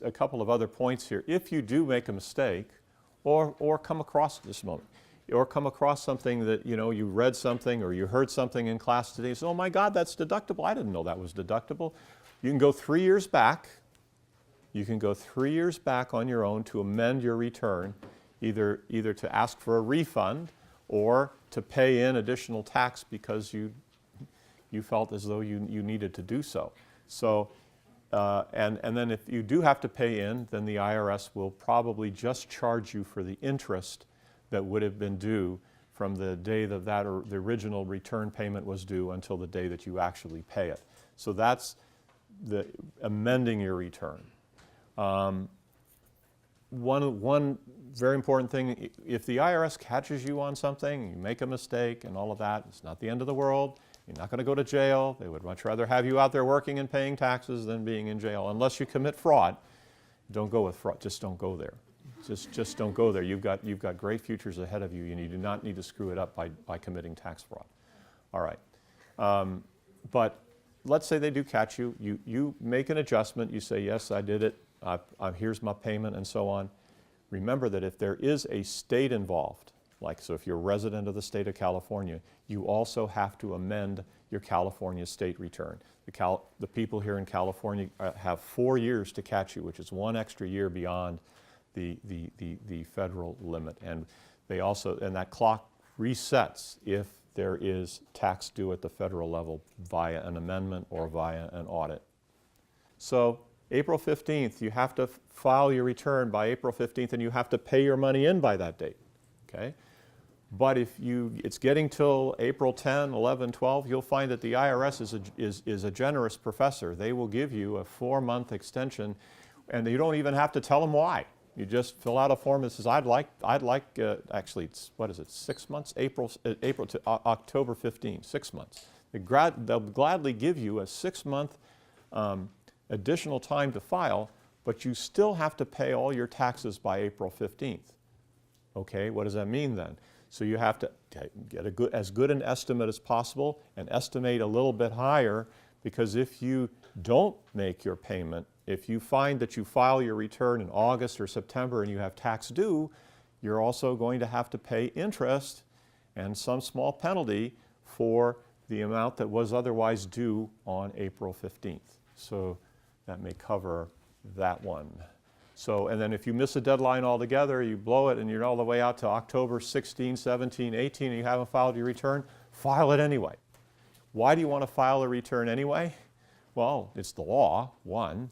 A couple of other points here. If you do make a mistake, or come across this moment, or come across something that, you read something or you heard something in class today, you say, oh my God, that's deductible. I didn't know that was deductible. You can go 3 years back. You can go 3 years back on your own to amend your return, either to ask for a refund or to pay in additional tax because you felt as though you needed to do so. So, and then if you do have to pay in, then the IRS will probably just charge you for the interest that would have been due from the day that the original return payment was due until the day that you actually pay it. So that's the amending your return. One very important thing, if the IRS catches you on something, you make a mistake and all of that, it's not the end of the world. You're not going to go to jail. They would much rather have you out there working and paying taxes than being in jail. Unless you commit fraud, don't go with fraud. Just don't go there. Just don't go there. You've got great futures ahead of you. You do not need to screw it up by committing tax fraud. All right. But let's say they do catch you. You make an adjustment. You say, yes, I did it. Here's my payment and so on. Remember that if there is a state involved, so if you're a resident of the state of California, you also have to amend your California state return. The people here in California have 4 years to catch you, which is 1 extra year beyond the federal limit. And that clock resets if there is tax due at the federal level via an amendment or via an audit. So April 15th, you have to file your return by April 15th, and you have to pay your money in by that date. Okay? But if it's getting till April 10, 11, 12, you'll find that the IRS is a generous professor. They will give you a 4-month extension, and you don't even have to tell them why. You just fill out a form that says, I'd like actually, it's, what is it, 6 months? April to October 15, 6 months. They'll gladly give you a 6-month additional time to file, but you still have to pay all your taxes by April 15th. Okay, what does that mean then? So you have to get as good an estimate as possible and estimate a little bit higher, because if you don't make your payment, if you find that you file your return in August or September and you have tax due, you're also going to have to pay interest and some small penalty for the amount that was otherwise due on April 15th. So that may cover that one. So, and then if you miss a deadline altogether, you blow it and you're all the way out to October 16, 17, 18, and you haven't filed your return, file it anyway. Why do you want to file a return anyway? Well, it's the law, 1.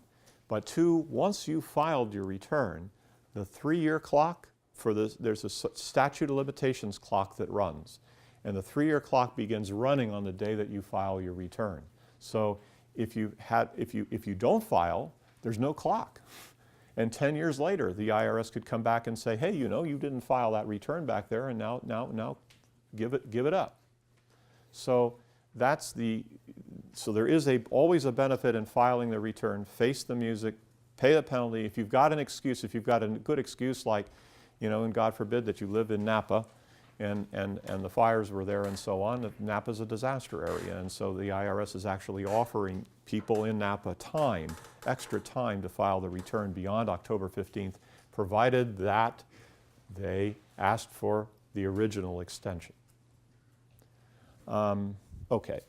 But 2, once you filed your return, the 3-year clock there's a statute of limitations clock that runs. And the 3-year clock begins running on the day that you file your return. So if you don't file, there's no clock. And 10 years later, the IRS could come back and say, hey, you didn't file that return back there, and now give it up. So there is always a benefit in filing the return. Face the music, pay the penalty. If you've got an excuse, if you've got a good excuse, like, and God forbid that you live in Napa and the fires were there and so on, Napa's a disaster area, and so the IRS is actually offering people in Napa extra time to file the return beyond October 15th, provided that they asked for the original extension. Okay.